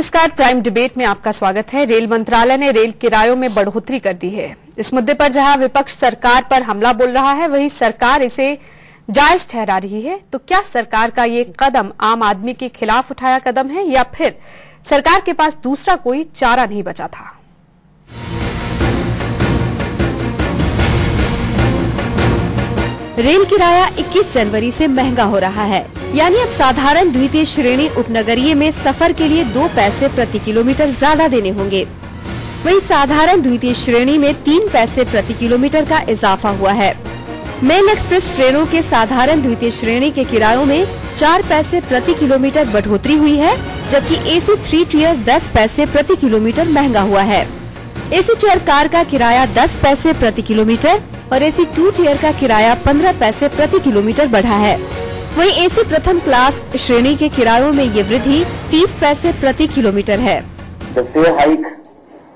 नमस्कार, prime debate में आपका स्वागत है। रेल मंत्रालय ने रेल किरायों में बढ़ोतरी कर दी है। इस मुद्दे पर जहां विपक्ष सरकार पर हमला बोल रहा है, वहीं सरकार इसे जायज ठहरा रही है। तो क्या सरकार का ये कदम आम आदमी के खिलाफ उठाया कदम है या फिर सरकार के पास दूसरा कोई चारा नहीं बचा था? रेल किराया 21 जनवरी से महंगा हो रहा है, यानी अब साधारण द्वितीय श्रेणी उपनगरीय में सफर के लिए 2 पैसे प्रति किलोमीटर ज्यादा देने होंगे। वहीं साधारण द्वितीय श्रेणी में 3 पैसे प्रति किलोमीटर का इजाफा हुआ है। मेल एक्सप्रेस ट्रेनों के साधारण द्वितीय श्रेणी के किरायों में 4 पैसे प्रति किलोमीटर बढ़ोतरी हुई है, जबकि AC 3 टियर 10 पैसे प्रति किलोमीटर महंगा हुआ है। AC चेयर कार का किराया 10 पैसे प्रति किलोमीटर और AC 2 टियर का किराया 15 पैसे प्रति किलोमीटर बढ़ा है। वहीं AC प्रथम क्लास श्रेणी के किरायों में ये वृद्धि 30 पैसे प्रति किलोमीटर है। The fare hike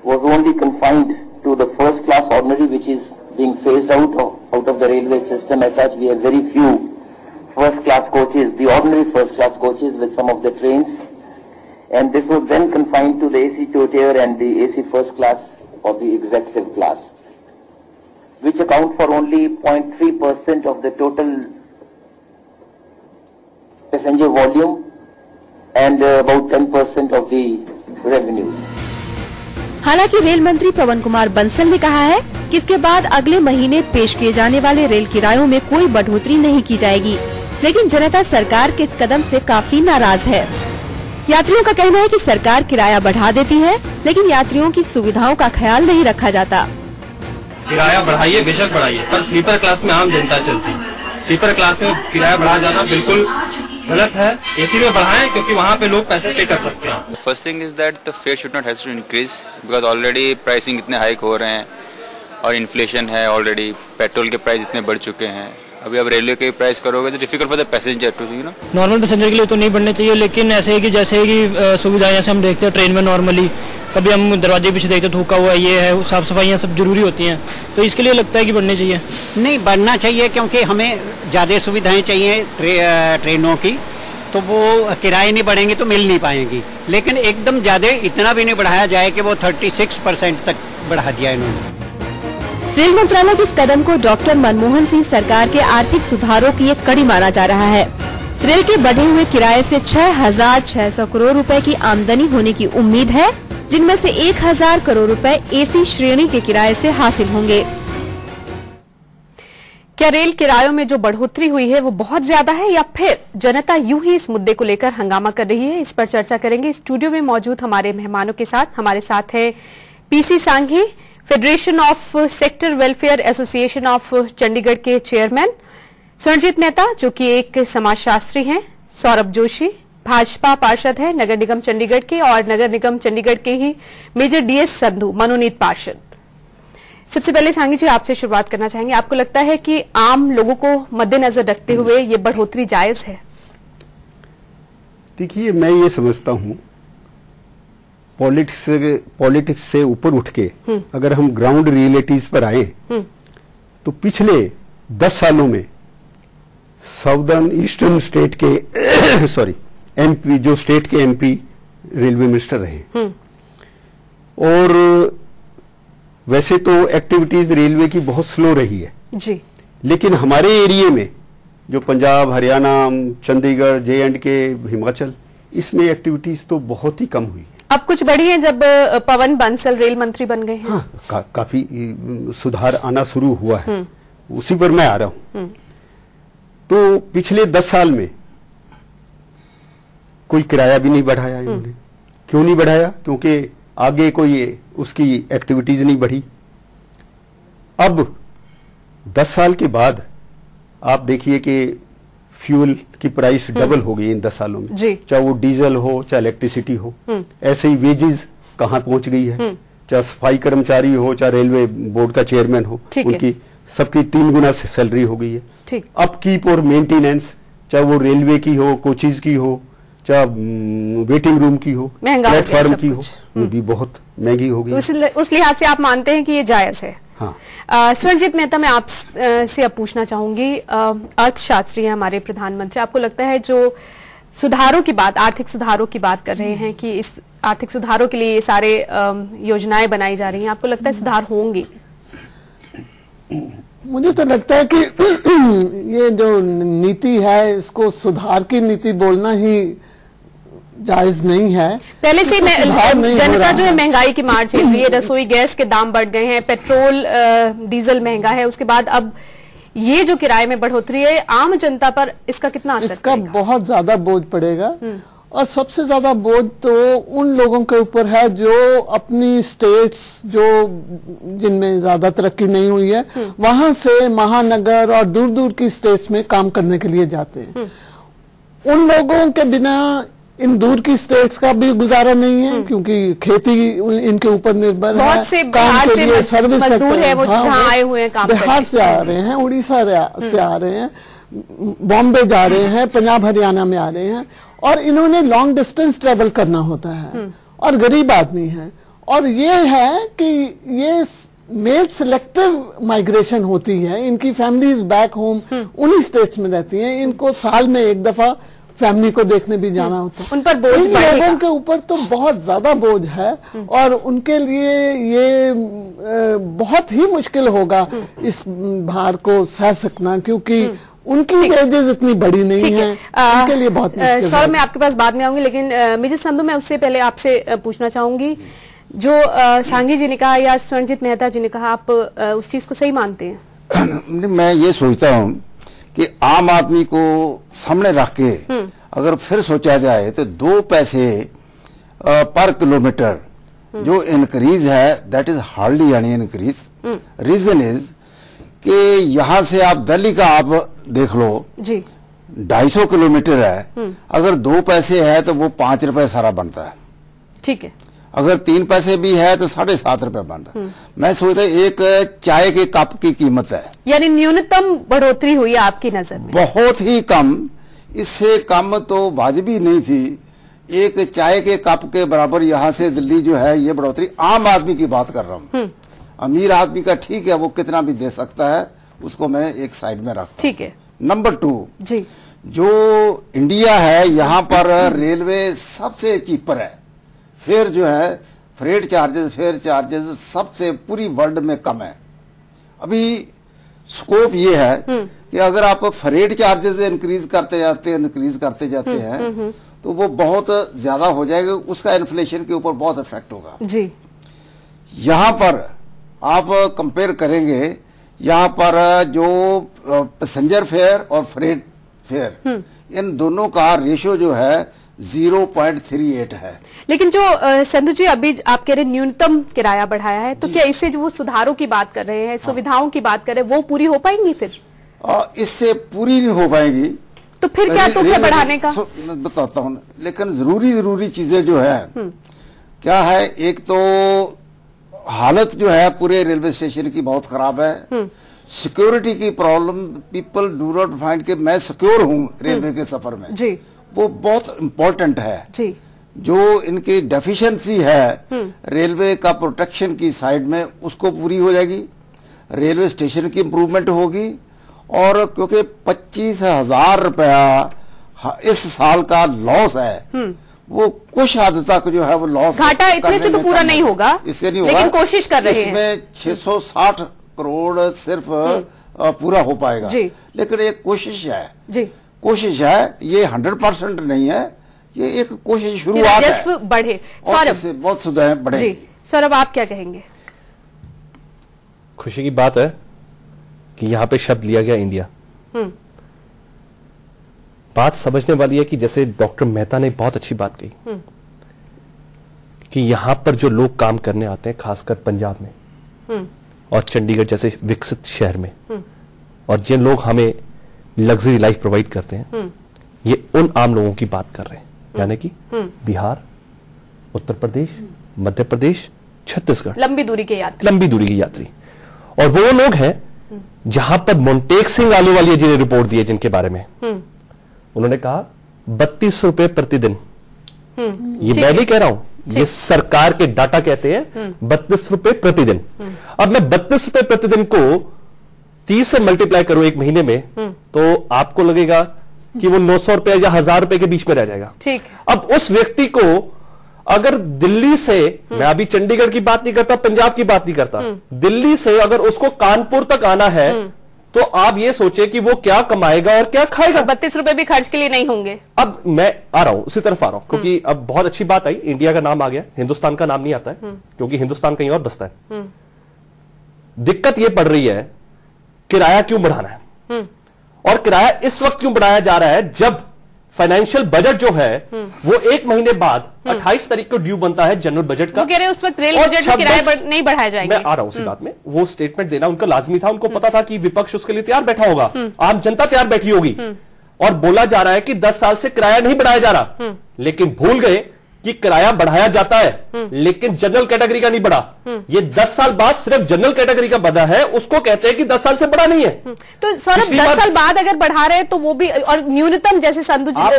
was only confined to the first class ordinary, which is being phased out of the railway system. As such, we have very few first class coaches, the ordinary first class coaches with some of the trains, and this was then confined to the AC 2 tier and the AC first class or the executive class, which account for only 0.3% of the total passenger volume and about 10% of the revenues. हालांकि rail मंत्री पवन कुमार बंसल ने कहा है कि इसके बाद अगले महीने पेश किए जाने वाले रेल किरायों में कोई बढ़ोतरी नहीं की जाएगी, लेकिन जनता सरकार के इस कदम से काफी नाराज है। यात्रियों का कहना है कि सरकार किराया बढ़ा देती है, लेकिन यात्रियों की सुविधाओं का ख्याल नहीं रखा जाता। किराया बढ़ाइए, बेशक बढ़ाइए, पर स्लीपर क्लास में आम जनता चलती है। स्लीपर क्लास में किराया बढ़ा जाना बिल्कुल गलत है। AC में बढ़ाएं क्योंकि वहाँ पे लोग पैसे पे कर सकते हैं। First thing is that the fare should not have to increase because already pricing इतने हाइक हो रहे हैं और इन्फ्लेशन है, ऑलरेडी पेट्रोल के प्राइस इतने बढ़ चुके हैं। अभी अब रेलवे के प्राइस करोगे तो difficult for the passenger to you know. Normal passenger के लिए तो नहीं बढ़ने चाहिए, लेकिन ऐसे है कि जैसे कि सुविधाएं जैसे हम देखते हैं ट्रेन में नॉर्मली कभी हम दरवाजे पीछे देखते थूका हुआ ये है, साफ सफाइयाँ सब जरूरी होती हैं, तो इसके लिए लगता है कि बढ़ने चाहिए। नहीं, बढ़ना चाहिए क्योंकि हमें ज़्यादा सुविधाएं चाहिए ट्रेनों की, तो वो किराए नहीं बढ़ेंगे तो मिल नहीं पाएंगी। लेकिन एकदम ज़्यादा इतना भी नहीं बढ़ाया जाए कि वो 36% तक बढ़ा दिया इन्होंने। रेल मंत्रालय के इस कदम को डॉक्टर मनमोहन सिंह सरकार के आर्थिक सुधारों की एक कड़ी माना जा रहा है। रेल के बढ़े हुए किराए से 6,600 करोड़ रुपए की आमदनी होने की उम्मीद है, जिनमें से 1,000 करोड़ रुपए AC श्रेणी के किराए से हासिल होंगे। क्या रेल किरायों में जो बढ़ोतरी हुई है वो बहुत ज्यादा है या फिर जनता यूं ही इस मुद्दे को लेकर हंगामा कर रही है? इस पर चर्चा करेंगे स्टूडियो में मौजूद हमारे मेहमानों के साथ। हमारे साथ है PC Sanghi, federation of sector welfare association of Chandigarh के चेयरमैन, स्वर्णजीत मेहता जो कि एक समाजशास्त्री हैं, सौरभ जोशी भाजपा पार्षद है नगर निगम चंडीगढ़ के, और नगर निगम चंडीगढ़ के ही मेजर DS संधू मनोनीत पार्षद। सबसे पहले सांघी जी आपसे शुरुआत करना चाहेंगे, आपको लगता है कि आम लोगों को मद्देनजर रखते हुए ये बढ़ोतरी जायज है? देखिए, मैं ये समझता हूँ पॉलिटिक्स से ऊपर उठ के अगर हम ग्राउंड रियलिटीज पर आए तो पिछले 10 सालों में साउदर्न ईस्टर्न स्टेट के MP, जो स्टेट के MP रेलवे मिनिस्टर रहे, और वैसे तो एक्टिविटीज रेलवे की बहुत स्लो रही है जी, लेकिन लेकिन हमारे एरिया में जो पंजाब, हरियाणा, चंडीगढ़, J&K, हिमाचल, इसमें एक्टिविटीज तो बहुत ही कम हुई है। अब कुछ बढ़ी है जब पवन बंसल रेल मंत्री बन गए हैं। हाँ, काफी सुधार आना शुरू हुआ है, उसी पर मैं आ रहा हूँ। तो पिछले 10 साल में कोई किराया भी नहीं बढ़ाया इन्होंने। क्यों नहीं बढ़ाया? क्योंकि आगे कोई उसकी एक्टिविटीज नहीं बढ़ी। अब 10 साल के बाद आप देखिए कि फ्यूल की प्राइस डबल हो गई इन 10 सालों में, चाहे वो डीजल हो चाहे इलेक्ट्रिसिटी हो। ऐसे ही वेजेस कहाँ पहुंच गई है, चाहे सफाई कर्मचारी हो चाहे रेलवे बोर्ड का चेयरमैन हो, उनकी सबकी 3 गुना से सैलरी हो गई है। अपकीप और मेंटेनेंस, चाहे वो रेलवे की हो, कोचेज की हो, चाहे वेटिंग रूम की हो, प्लेटफॉर्म की हो, वो भी बहुत महंगी हो गई। उस लिहाज से आप मानते हैं कि ये जायज है? हाँ। स्वर्णजीत मेहता, मैं आपसे अब पूछना चाहूंगी, अर्थशास्त्री हैं हमारे प्रधानमंत्री, आपको लगता है जो सुधारों की बात, आर्थिक सुधारों की बात कर रहे हैं कि इस आर्थिक सुधारों के लिए ये सारे योजनाएं बनाई जा रही हैं, आपको लगता है सुधार होंगे? मुझे तो लगता है कि ये जो नीति है इसको सुधार की नीति बोलना ही जायज नहीं है। पहले से जनता जो है महंगाई की मार झेल रही है, रसोई गैस के दाम बढ़ गए हैं, पेट्रोल डीजल महंगा है, उसके बाद अब ये जो किराए में बढ़ोतरी है, आम जनता पर इसका कितना असर इसका पड़ेगा? बहुत ज्यादा बोझ पड़ेगा। और सबसे ज्यादा बोझ तो उन लोगों के ऊपर है जो अपनी स्टेट्स जो जिनमें ज्यादा तरक्की नहीं हुई है वहां से महानगर और दूर दूर की स्टेट्स में काम करने के लिए जाते हैं। उन लोगों के बिना इन दूर की स्टेट्स का भी गुजारा नहीं है, क्योंकि खेती इनके ऊपर निर्भर है। से काम के लिए सर्विस मजदूर है, वो जहाँ आए हुए हैं काम बिहार से आ रहे हैं, उड़ीसा से आ रहे हैं, बॉम्बे जा रहे हैं, पंजाब हरियाणा में आ रहे हैं, और इन्होंने लॉन्ग डिस्टेंस ट्रेवल करना होता है और गरीब आदमी है। और ये है कि ये मेल सिलेक्टिव माइग्रेशन होती है, इनकी फैमिलीज बैक होम उन्हीं स्टेट्स में रहती हैं, इनको साल में एक दफा फैमिली को देखने भी जाना होता है। उन पर बोझ लोगों के ऊपर तो बहुत ज्यादा बोझ है और उनके लिए ये बहुत ही मुश्किल होगा इस भार को सह सकना, क्योंकि उनकी वेजेस इतनी बड़ी नहीं है, उनके लिए बहुत मुश्किल है। सौरभ, मैं आपके पास बाद में आऊंगी, लेकिन मिसेस संधू, मैं उससे पहले आपसे पूछना चाहूंगी, जो सांघी जी ने कहा या स्वर्णजीत मेहता जी ने कहा, आप उस चीज को सही मानते हैं? मैं ये सोचता हूँ कि आम आदमी को सामने रख के अगर फिर सोचा जाए तो 2 पैसे पर किलोमीटर जो इंक्रीज है, that is hardly any increase. Reason is कि यहाँ से आप दिल्ली का आप देख लो जी, 250 किलोमीटर है, अगर 2 पैसे है तो वो 5 रुपए सारा बनता है। ठीक है, अगर 3 पैसे भी है तो 7.5 रुपए बनता है। मैं सोचता एक चाय के कप की कीमत है, यानी न्यूनतम बढ़ोतरी हुई है आपकी नजर में? बहुत ही कम, इससे कम तो वाजिबी नहीं थी। एक चाय के कप के बराबर यहाँ से दिल्ली जो है ये बढ़ोतरी, आम आदमी की बात कर रहा हूँ। अमीर आदमी का ठीक है, वो कितना भी दे सकता है, उसको मैं एक साइड में रखता। ठीक है। नंबर 2 जी, जो इंडिया है यहाँ पर रेलवे सबसे चीपर है, फेयर जो है फ्रेट चार्जेस, फेयर चार्जेस सबसे पूरी वर्ल्ड में कम है। अभी स्कोप ये है कि अगर आप फ्रेट चार्जेस इंक्रीज करते जाते हैं तो वो बहुत ज्यादा हो जाएगा, उसका इन्फ्लेशन के ऊपर बहुत इफेक्ट होगा जी। यहाँ पर आप कंपेयर करेंगे, यहाँ पर जो पैसेंजर फेयर और फ्रेट फेयर, इन दोनों का रेशियो जो है 0.38 है। लेकिन जो संधू जी अभी आप कह रहे न्यूनतम किराया बढ़ाया है, तो क्या इससे जो वो सुधारों की बात कर रहे हैं, सुविधाओं की बात कर रहे हैं, वो पूरी हो पाएंगी? फिर इससे पूरी नहीं हो पाएंगी, तो फिर क्या तुक है बढ़ाने का? बताता हूँ, लेकिन जरूरी चीजें जो है क्या है, एक तो हालत जो है पूरे रेलवे स्टेशन की बहुत खराब है। सिक्योरिटी की problem, people do not find कि मैं सिक्योर हूँ रेलवे के सफर में जी, वो बहुत इंपॉर्टेंट है जी। जो इनकी डेफिशिएंसी है रेलवे का प्रोटेक्शन की साइड में, उसको पूरी हो जाएगी, रेलवे स्टेशन की इंप्रूवमेंट होगी। और क्योंकि 25,000 रुपया इस साल का लॉस है, वो कुछ हद तक जो है वो लॉस, घाटा इतने से तो पूरा नहीं होगा, इससे नहीं होगा, लेकिन कोशिश कर रहे हैं। इसमें 660 करोड़ सिर्फ पूरा हो पाएगा, लेकिन एक कोशिश है जी, कोशिश है, ये 100% नहीं है, ये एक कोशिश शुरुआत है, बढ़े। सौरभ, बहुत सुधार बढ़े। सौरभ, आप क्या कहेंगे? खुशी की बात है कि यहां पे शब्द लिया गया इंडिया। बात समझने वाली है कि जैसे डॉक्टर मेहता ने बहुत अच्छी बात कही कि यहां पर जो लोग काम करने आते हैं, खासकर पंजाब में और चंडीगढ़ जैसे विकसित शहर में, और जिन लोग हमें लग्जरी लाइफ प्रोवाइड करते हैं, ये उन आम लोगों की बात कर रहे हैं, यानी कि बिहार, उत्तर प्रदेश, मध्य प्रदेश, छत्तीसगढ़, लंबी दूरी के यात्री। और वो लोग हैं जहां पर मोन्टेक सिंह आलूवालिया जी ने रिपोर्ट दी है, जिनके बारे में उन्होंने कहा 32 रुपए प्रतिदिन। ये मैं नहीं कह रहा हूं, ये सरकार के डाटा कहते हैं 32 रुपए प्रतिदिन। अब मैं 32 रुपए प्रतिदिन को 30 से मल्टीप्लाई करूं एक महीने में, तो आपको लगेगा कि वो 900 रुपए या 1000 रुपए के बीच में रह जाएगा। ठीक। अब उस व्यक्ति को अगर दिल्ली से, मैं अभी चंडीगढ़ की बात नहीं करता, पंजाब की बात नहीं करता, दिल्ली से अगर उसको कानपुर तक आना है तो आप ये सोचे कि वो क्या कमाएगा और क्या खाएगा। 32 रुपए भी खर्च के लिए नहीं होंगे। अब मैं आ रहा हूं, उसी तरफ आ रहा हूं, क्योंकि अब बहुत अच्छी बात आई, इंडिया का नाम आ गया, हिंदुस्तान का नाम नहीं आता है, क्योंकि हिंदुस्तान कहीं और बसता है। दिक्कत यह पड़ रही है किराया क्यों बढ़ाना है, और किराया इस वक्त क्यों बढ़ाया जा रहा है जब फाइनेंशियल बजट जो है वो 1 महीने बाद 28 तारीख को ड्यू बनता है जनरल बजट का। वो कह रहे हैं उस वक्त रेल बजट में किराए नहीं बढ़ाए जाएंगे। मैं आ रहा हूं उसी बात में, वो स्टेटमेंट देना उनका लाजमी था, उनको पता था कि विपक्ष उसके लिए तैयार बैठा होगा, आम जनता तैयार बैठी होगी, और बोला जा रहा है कि 10 साल से किराया नहीं बढ़ाया जा रहा, लेकिन भूल गए कि किराया बढ़ाया जाता है लेकिन जनरल कैटेगरी का नहीं बढ़ा। ये 10 साल बाद सिर्फ जनरल कैटेगरी का बढ़ा है, उसको कहते हैं कि 10 साल से बढ़ा नहीं है। तो सौरभ 10 साल बाद अगर बढ़ा रहे हैं तो वो भी, और न्यूनतम जैसे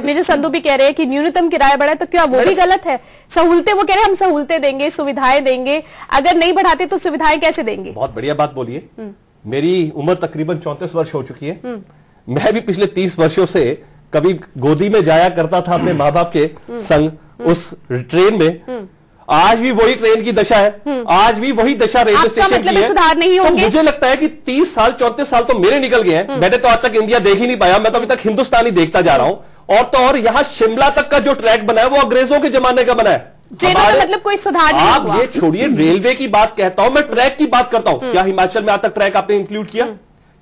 मेजर संधू भी कह रहे हैं कि न्यूनतम किराया बढ़ा है, तो क्या वो भी गलत है? सहूलतें, वो कह रहे हैं हम सहूलतें देंगे, सुविधाएं देंगे, अगर नहीं बढ़ाते तो सुविधाएं कैसे देंगे? बहुत बढ़िया बात बोलिए। मेरी उम्र तकरीबन 34 वर्ष हो चुकी है, मैं भी पिछले 30 वर्षों से कभी गोदी में जाया करता था अपने माँ बाप के संग उस ट्रेन में, आज भी वही ट्रेन की दशा है, आज भी वही दशा रेलवे स्टेशन की है। सुधार नहीं होंगे? तो मुझे लगता है कि 30 साल 34 साल तो मेरे निकल गए हैं, मैंने तो आज तक इंडिया देख ही नहीं पाया, मैं तो अभी तक हिंदुस्तान ही देखता जा रहा हूं। और तो और यहाँ शिमला तक का जो ट्रैक बना है वो अंग्रेजों के जमाने का बना है। ट्रेनों का मतलब कोई सुधार नहीं हुआ। आप ये छोड़िए, रेलवे की बात कहता हूं, मैं ट्रैक की बात करता हूं। क्या हिमाचल में आज तक ट्रैक आपने इंक्लूड किया?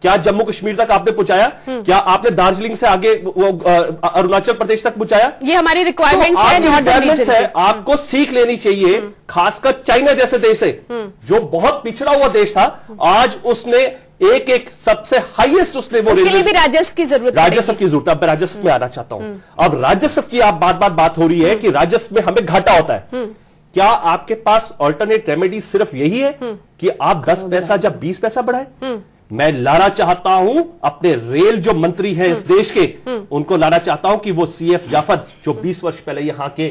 क्या जम्मू कश्मीर तक आपने पहुंचाया? क्या आपने दार्जिलिंग से आगे अरुणाचल प्रदेश तक पहुंचाया? ये हमारी रिक्वायरमेंट्स है, आपको सीख लेनी चाहिए, खासकर चाइना जैसे देश से जो बहुत पिछड़ा हुआ देश था, आज उसने एक सबसे हाईएस्ट उसने वो, उसके लिए भी राजस्व की जरूरत, राजस्व की जरूरत। अब राजस्व में आना चाहता हूं। अब राजस्व की आप बात हो रही है कि राजस्व में हमें घाटा होता है। क्या आपके पास ऑल्टरनेट रेमेडी सिर्फ यही है कि आप 10 पैसा या 20 पैसा बढ़ाए? मैं लाना चाहता हूं अपने रेल जो मंत्री हैं इस देश के, उनको लाना चाहता हूं कि वो CF जाफर जो 20 वर्ष पहले यहां के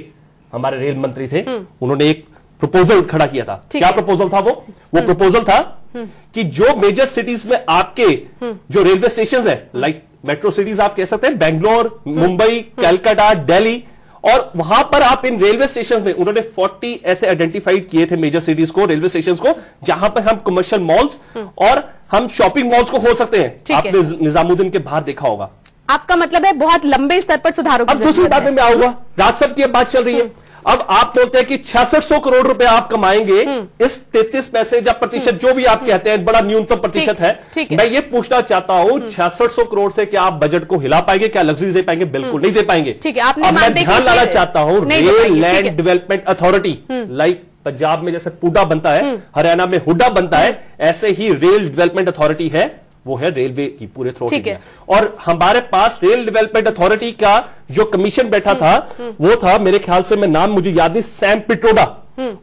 हमारे रेल मंत्री थे, उन्होंने एक प्रपोजल खड़ा किया था। क्या प्रपोजल था वो प्रपोजल था कि जो मेजर सिटीज में आपके जो रेलवे स्टेशन है, लाइक मेट्रो सिटीज आप कह सकते हैं, बेंगलोर, मुंबई, कलकत्ता, दिल्ली, और वहां पर आप इन रेलवे स्टेशन में, उन्होंने 40 ऐसे आइडेंटिफाइड किए थे मेजर सिटीज को, रेलवे स्टेशन को, जहां पर हम कमर्शियल मॉल्स और हम शॉपिंग मॉल्स को खोल सकते हैं। आपने निजामुद्दीन के बाहर देखा होगा। आपका मतलब है बहुत लंबे स्तर पर सुधारों की अब दूसरी बात में मैं आऊंगा, राजस्व की बात चल रही है। अब आप बोलते हैं कि 6600 करोड़ रुपए आप कमाएंगे, इस 33 पैसे या प्रतिशत जो भी आप कहते हैं, बड़ा न्यूनतम प्रतिशत है। मैं ये पूछना चाहता हूं, 6600 करोड़ से क्या आप बजट को हिला पाएंगे? क्या लग्जरी दे पाएंगे? बिल्कुल नहीं दे पाएंगे। आपने मैं ध्यान लाना चाहता हूं, rail land development authority, like Punjab में जैसे पूडा बनता है, हरियाणा में हुडा बनता है, ऐसे ही रेल डेवलपमेंट अथॉरिटी है, वो है रेलवे की पूरे थ्रू। और हमारे पास रेल डेवलपमेंट अथॉरिटी का जो कमीशन बैठा था, वो था, मेरे ख्याल से, मैं नाम मुझे याद नहीं, सैम पिट्रोडा।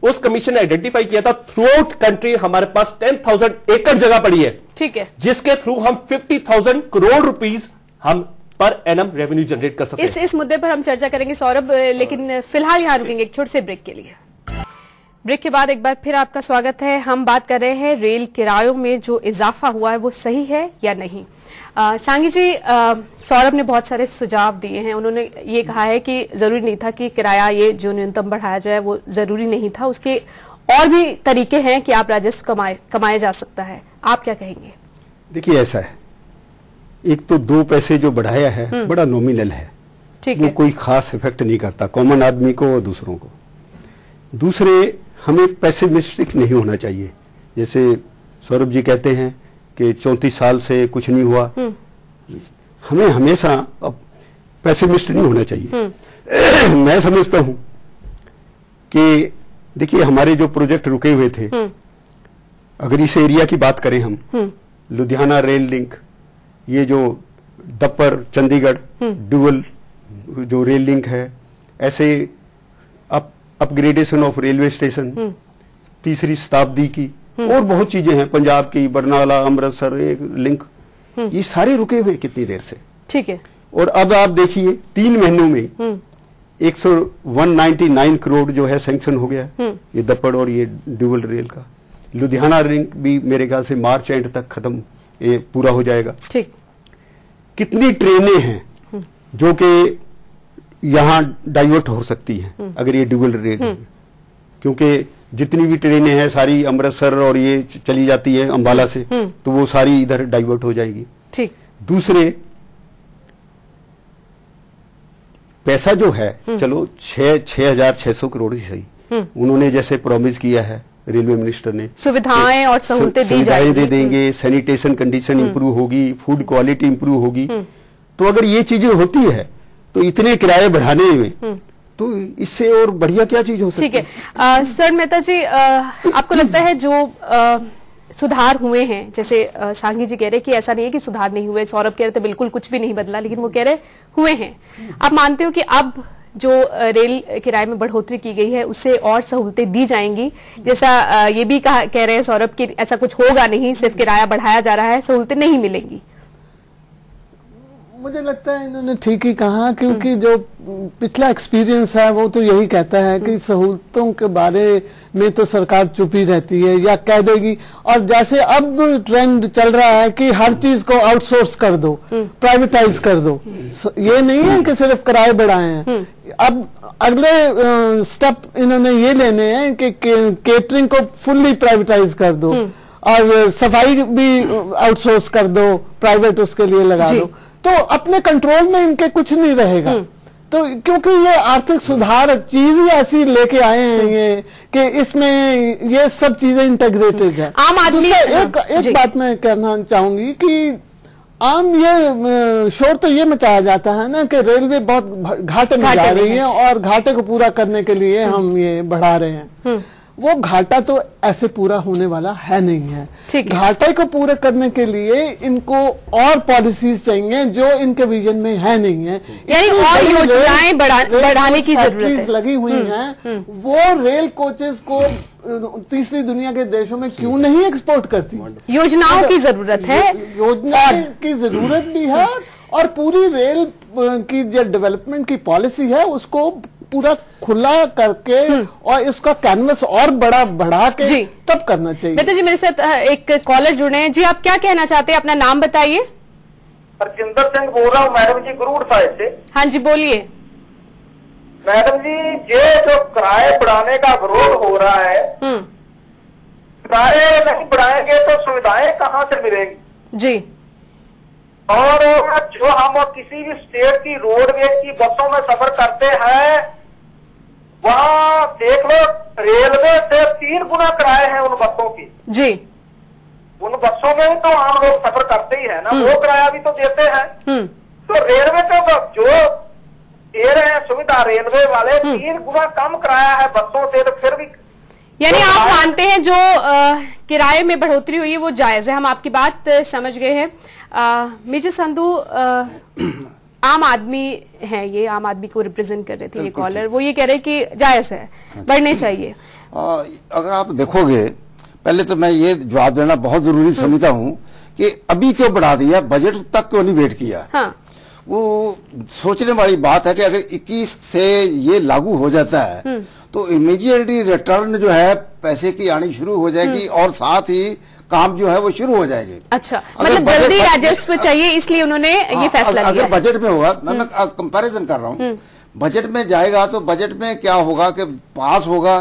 उस कमीशन ने आइडेंटिफाई किया था थ्रू आउट कंट्री हमारे पास 10,000 एकड़ जगह पड़ी है, ठीक है, जिसके थ्रू हम 50,000 करोड़ रुपीस हम पर एनम रेवेन्यू जनरेट कर सकते हैं। इस मुद्दे पर हम चर्चा करेंगे सौरभ, लेकिन फिलहाल यहां रुकेंगे एक छोटे से ब्रेक के लिए। ब्रेक के बाद एक बार फिर आपका स्वागत है। हम बात कर रहे हैं रेल किरायों में जो इजाफा हुआ है वो सही है या नहीं। सांगी जी, सौरभ ने बहुत सारे सुझाव दिए हैं। उन्होंने ये कहा है कि जरूरी नहीं था कि किराया ये जो न्यूनतम बढ़ाया जाए, वो जरूरी नहीं था, उसके और भी तरीके हैं कि आप राजस्व कमाया जा सकता है। आप क्या कहेंगे? देखिए, ऐसा है, एक तो 2 पैसे जो बढ़ाया है बड़ा नॉमिनल है, वो कोई खास इफेक्ट नहीं करता कॉमन आदमी को और दूसरों को। दूसरे, हमें पेसिमिस्टिक नहीं होना चाहिए। जैसे सौरभ जी कहते हैं कि 34 साल से कुछ नहीं हुआ, हमें हमेशा पेसिमिस्ट नहीं होना चाहिए। मैं समझता हूं कि देखिए, हमारे जो प्रोजेक्ट रुके हुए थे, अगर इस एरिया की बात करें हम, लुधियाना रेल लिंक, ये जो दप्पर चंडीगढ़ डुअल जो रेल लिंक है, ऐसे अपग्रेडेशन ऑफ रेलवे स्टेशन, तीसरी शताब्दी की, और बहुत चीजें हैं, पंजाब की बरनाला अमृतसर एक लिंक, ये सारे रुके हुए कितनी देर से, ठीक है। और अब आप देखिए 3 महीनों में 199 करोड़ जो है सैंक्शन हो गया, ये दप्पड़ और ये डुअल रेल का। लुधियाना लिंक भी मेरे ख्याल से मार्च एंड तक खत्म, ये पूरा हो जाएगा। ठीक। कितनी ट्रेनें हैं जो कि यहाँ डाइवर्ट हो सकती हैं अगर ये ड्यूअल रेल है, क्योंकि जितनी भी ट्रेनें हैं सारी अमृतसर और ये चली जाती है अंबाला से, तो वो सारी इधर डाइवर्ट हो जाएगी। ठीक। दूसरे पैसा जो है, चलो 6,600 करोड़ ही सही, उन्होंने जैसे प्रॉमिस किया है रेलवे मिनिस्टर ने, सुविधाएं और सहूलतें दी जाएंगी, दे देंगे, सैनिटेशन कंडीशन इंप्रूव होगी, फूड क्वालिटी इंप्रूव होगी। तो अगर ये चीजें होती है तो इतने किराए बढ़ाने में तो इससे और बढ़िया क्या चीज हो सकती है। ठीक है। सर मेहता जी, आपको लगता है जो सुधार हुए हैं, जैसे सांघी जी कह रहे कि ऐसा नहीं है कि सुधार नहीं हुए, सौरभ कह रहे थे बिल्कुल कुछ भी नहीं बदला, लेकिन वो कह रहे हुए हैं, आप मानते हो कि अब जो रेल किराए में बढ़ोतरी की गई है उससे और सहूलतें दी जाएंगी? जैसा ये भी कह रहे हैं सौरभ कि ऐसा कुछ होगा नहीं, सिर्फ किराया बढ़ाया जा रहा है, सहूलतें नहीं मिलेंगी। मुझे लगता है इन्होंने ठीक ही कहा, क्योंकि जो पिछला एक्सपीरियंस है वो तो यही कहता है कि सहूलतों के बारे में तो सरकार चुप ही रहती है या कह देगी। और जैसे अब ट्रेंड चल रहा है कि हर चीज को आउटसोर्स कर दो, प्राइवेटाइज कर दो, ये नहीं है कि सिर्फ किराए बढ़ाए हैं। अब अगले स्टेप इन्होंने ये लेने हैं कि केटरिंग को फुल्ली प्राइवेटाइज कर दो और सफाई भी आउटसोर्स कर दो, प्राइवेट उसके लिए लगा दो, तो अपने कंट्रोल में इनके कुछ नहीं रहेगा। तो क्योंकि ये आर्थिक सुधार चीज ही ऐसी लेके आए हैं ये कि इसमें ये सब चीजें इंटीग्रेटेड है। आम आदमी एक बात मैं कहना चाहूंगी कि आम ये शोर तो ये मचाया जाता है ना कि रेलवे बहुत घाटे में जा रही है और घाटे को पूरा करने के लिए हम ये बढ़ा रहे हैं। वो घाटा तो ऐसे पूरा होने वाला है नहीं है। घाटे को पूरा करने के लिए इनको और पॉलिसीज चाहिए जो इनके विजन में है नहीं है, यानी और योजनाएं बढ़ाने की जरूरत है। लगी हुई हैं, वो रेल कोचेस को तीसरी दुनिया के देशों में क्यों नहीं एक्सपोर्ट करती? योजनाओं की जरूरत है, योजनाओं की जरूरत भी है, और पूरी रेल की जो डेवलपमेंट की पॉलिसी है उसको पूरा खुला करके और इसका कैनवस और बड़ा बढ़ा के तब करना चाहिए। मेहता जी, मेरे साथ एक कॉलर जुड़े हैं जी, आप क्या कहना चाहते हैं? अपना नाम बताइए। हरजिंदर सिंह बोल रहा हूँ मैडम जी, गुरूर साइड से। हाँ जी, बोलिए। मैडम जी, ये जो किराए बढ़ाने का विरोध हो रहा है, किराए नहीं बढ़ाएंगे तो सुविधाएं कहाँ से मिलेंगी? जी। और जो हम किसी भी स्टेट की रोडवेज की बसों में सफर करते हैं, वहाँ देख लो रेलवे से 3 गुना किराए हैं उन बसों की। जी। उन बसों में तो आम लोग सफर करते ही है ना, वो किराया भी तो देते हैं। तो रेलवे तो जो दे रहे हैं सुविधा रेलवे वाले, 3 गुना कम किराया है बसों से, तो फिर भी यानी आप मानते हैं जो किराए में बढ़ोतरी हुई है वो जायज है। हम आपकी बात समझ गए हैं। मेजर संधू, आम आदमी है, ये आम आदमी को रिप्रेजेंट कर रहे थे ये कॉलर, वो ये कह रहे कि जायज है, बढ़ने चाहिए। अगर आप देखोगे, पहले तो मैं ये जवाब देना बहुत जरूरी समझता हूँ कि अभी क्यों बढ़ा दिया, बजट तक क्यों नहीं वेट किया। हाँ। वो सोचने वाली बात है कि अगर 21 से ये लागू हो जाता है तो इमीडिएटली रिटर्न जो है पैसे की आनी शुरू हो जाएगी और साथ ही काम जो है वो शुरू हो जाएगी। अच्छा, मतलब जल्दी राजस्व चाहिए, इसलिए उन्होंने ये फैसला लिया। अगर बजट में होगा, मैं कंपैरिजन कर रहा हूँ, बजट में जाएगा तो बजट में क्या होगा कि पास होगा,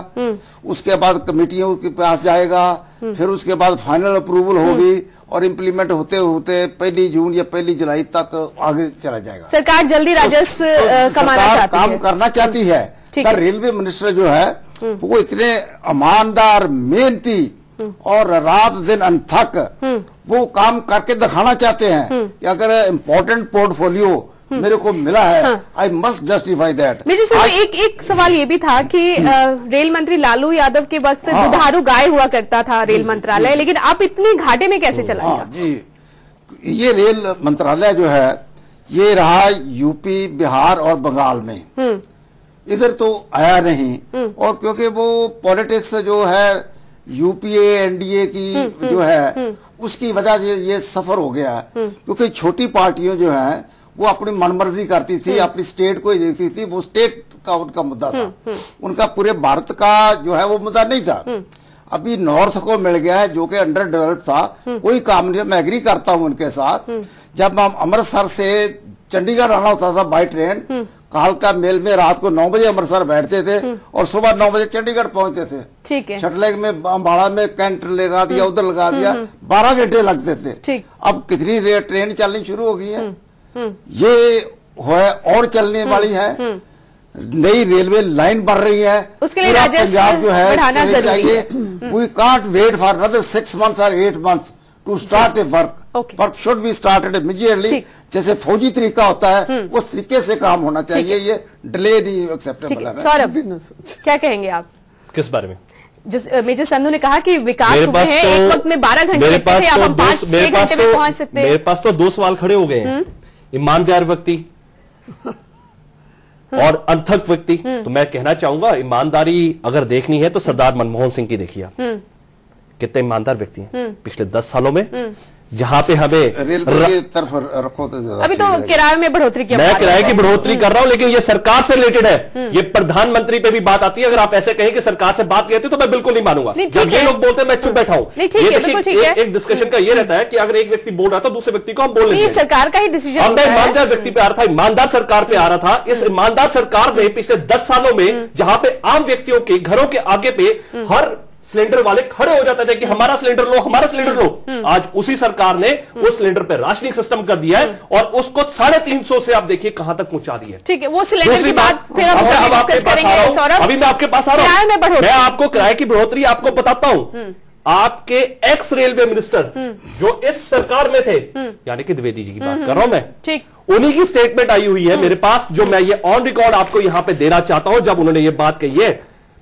उसके बाद कमेटियों के पास जाएगा, फिर उसके बाद फाइनल अप्रूवल होगी और इम्प्लीमेंट होते होते 1 जून या 1 जुलाई तक आगे चला जाएगा। सरकार जल्दी राजस्व कमाना चाहती है, काम करना चाहती है। रेलवे मिनिस्टर जो है वो इतने ईमानदार, मेहनती और रात दिन अनथक वो काम करके दिखाना चाहते हैं कि अगर इम्पोर्टेंट पोर्टफोलियो मेरे को मिला है, आई मस्ट जस्टिफाई दैट। एक सवाल ये भी था कि रेल मंत्री लालू यादव के वक्त दुधारू गाय हुआ करता था रेल मंत्रालय, लेकिन अब इतनी घाटे में कैसे चला जी? ये रेल मंत्रालय जो है ये रहा यूपी, बिहार और बंगाल में, इधर तो आया नहीं। और क्योंकि वो पॉलिटिक्स जो है यूपीए एनडीए की जो है उसकी वजह से ये सफर हो गया, क्योंकि छोटी पार्टियां जो हैं वो अपनी मनमर्जी करती थी, अपनी स्टेट को ही देखती थी, वो स्टेट का उनका मुद्दा था, उनका पूरे भारत का जो है वो मुद्दा नहीं था। अभी नॉर्थ को मिल गया है जो कि अंडर डेवलप था, कोई काम नहीं। मैं एग्री करता हूं उनके साथ। जब हम अमृतसर से चंडीगढ़ आना होता था बाई ट्रेन, कालका मेल में रात को 9 बजे अमृतसर बैठते थे और सुबह 9 बजे चंडीगढ़ पहुंचते थे। ठीक है। छठलेग में अम्बाड़ा में कैंट लगा दिया, उधर लगा दिया, 12 घंटे लगते थे। ठीक। अब कितनी ट्रेन चलनी शुरू हो गई है, ये है और चलने वाली है। नई रेलवे लाइन बढ़ रही है, उसके लिए पंजाब जो है चाहिए। We can't wait for another 6 months और 8 months to start a work. Work should be started immediately. जैसे फौजी तरीका होता है उस तरीके से काम होना चाहिए, ये डिले नहीं एक्सेप्टेबल है। सौरभ, क्या कहेंगे आप किस बारे में? जो मेजर संधू ने कहा कि विकास हुए हैं, एक वक्त में 12 घंटे लगते थे, अब हम 5-6 घंटे में पहुंच सकते हैं। मेरे पास तो 2 सवाल खड़े हो गए हैं। ईमानदार व्यक्ति और अनथक व्यक्ति। तो मैं कहना चाहूंगा ईमानदारी अगर देखनी है तो सरदार मनमोहन सिंह की देखिए आप, कितने ईमानदार व्यक्ति हैं पिछले 10 सालों में। जहां पे हमें रेलवे की तरफ रखो तो अभी तो किराए में बढ़ोतरी की मैं किराए की बढ़ोतरी कर रहा हूं, लेकिन ये सरकार से रिलेटेड है। ये प्रधानमंत्री पे भी बात आती है। अगर आप ऐसे कहें कि सरकार से बात कहते तो मैं बिल्कुल नहीं मानूंगा। जब ये लोग बोलते हैं मैं चुप बैठा हूं। एक डिस्कशन का ये रहता है कि अगर एक व्यक्ति बोल रहा था दूसरे व्यक्ति को हम बोल रहे हैं, सरकार का ही डिसीजन। अब मैं ईमानदार व्यक्ति पे आ रहा था, ईमानदार सरकार पे आ रहा था। इस ईमानदार सरकार ने पिछले 10 सालों में जहां पे आम व्यक्तियों के घरों के आगे पे हर सिलेंडर वाले खड़े हो जाते थे कि हमारा सिलेंडर लो, हमारा सिलेंडर लो, आज उसी सरकार ने उस सिलेंडर पे राशनिंग सिस्टम कर दिया है और उसको 350 से आप देखिए कहां तक पहुंचा दिया है। ठीक है, वो सिलेंडर की बात फिर हम डिस्कस करेंगे। सौरभ, अभी मैं आपके पास आ रहा हूं। मैं आपको किराए की बढ़ोतरी आपको बताता हूं। आपके एक्स रेलवे मिनिस्टर जो इस सरकार में थे, यानी कि द्विवेदी जी की बात कर रहा हूं मैं, ठीक, उन्हीं की स्टेटमेंट आई हुई है मेरे पास, जो मैं ये ऑन रिकॉर्ड आपको यहां पे देना चाहता हूं। जब उन्होंने ये बात कही है,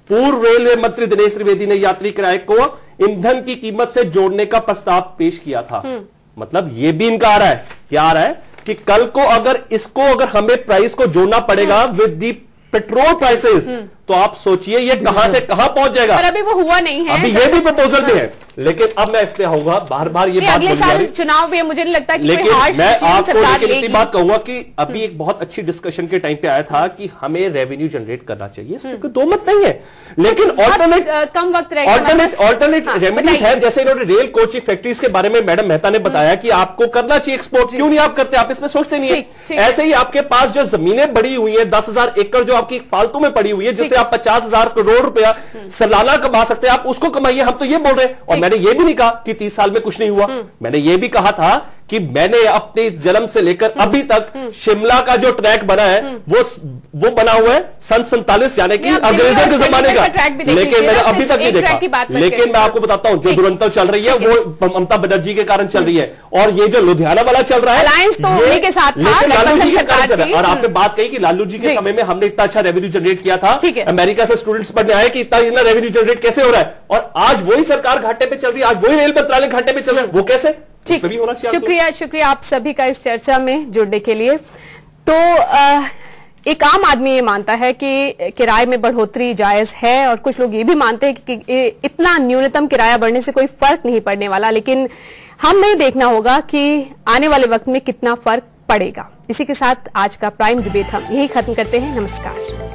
पूर्व रेलवे मंत्री दिनेश त्रिवेदी ने यात्री किराए को ईंधन की कीमत से जोड़ने का प्रस्ताव पेश किया था। मतलब ये भी इनका आ रहा है, क्या आ रहा है कि कल को अगर हमें प्राइस को जोड़ना पड़ेगा विद दी पेट्रोल प्राइसेस, तो आप सोचिए ये कहां से कहां पहुंच जाएगा। पर अभी वो हुआ नहीं है, अभी ये भी प्रपोजल में है। लेकिन अब मैं इस पे आऊंगा, बार-बार ये बात अगले साल चुनाव भी मुझे नहीं लगता कि लेकिन मैं आपको इतनी बात कहूंगा कि अभी एक बहुत अच्छी डिस्कशन के टाइम पे आया था कि हमें रेवेन्यू जनरेट करना चाहिए, इसमें कोई दो मत नहीं है। लेकिन कम वक्त ऑल्टरनेट रेवेन्यूज है। जैसे इन्होंने रेल कोची फैक्ट्रीज के बारे में मैडम मेहता ने बताया कि आपको करना चाहिए एक्सपोर्ट, क्यों नहीं आप करते, आप इसमें सोचते नहीं है। ऐसे ही आपके पास जो जमीनें बड़ी हुई है 10,000 एकड़ जो आपकी फालतू में पड़ी हुई है, जिससे आप 50,000 करोड़ रुपया सालाना कमा सकते हैं, आप उसको कमाइए। हम तो ये बोल रहे हैं। और मैंने ये भी नहीं कहा कि 30 साल में कुछ नहीं हुआ। मैंने ये भी कहा था कि मैंने अपने जन्म से लेकर अभी तक शिमला का जो ट्रैक बना है वो बना हुआ है सन 47 यानी कि अंग्रेजों के जमाने का, लेकिन मैंने अभी तक नहीं देखा। लेकिन मैं आपको बताता हूं, जो दुरंतो चल रही है वो ममता बनर्जी के कारण चल रही है, और ये जो लुधियाना वाला चल रहा है लालू जी के कारण चल रहा है। और आपने बात कही कि लालू जी के समय में हमने इतना अच्छा रेवेन्यू जनरेट किया था, अमेरिका से स्टूडेंट्स पढ़ने आए कि इतना रेवेन्यू जनरेट कैसे हो रहा है, और आज वही सरकार घाटे पे चल रही है, आज वही रेल मंत्रालय घाटे पे चल रहा है, वो कैसे? ठीक, शुक्रिया आप सभी का इस चर्चा में जुड़ने के लिए। तो एक आम आदमी ये मानता है कि किराए में बढ़ोतरी जायज है, और कुछ लोग ये भी मानते हैं कि इतना न्यूनतम किराया बढ़ने से कोई फर्क नहीं पड़ने वाला, लेकिन हमें देखना होगा कि आने वाले वक्त में कितना फर्क पड़ेगा। इसी के साथ आज का प्राइम डिबेट हम यही खत्म करते हैं। नमस्कार।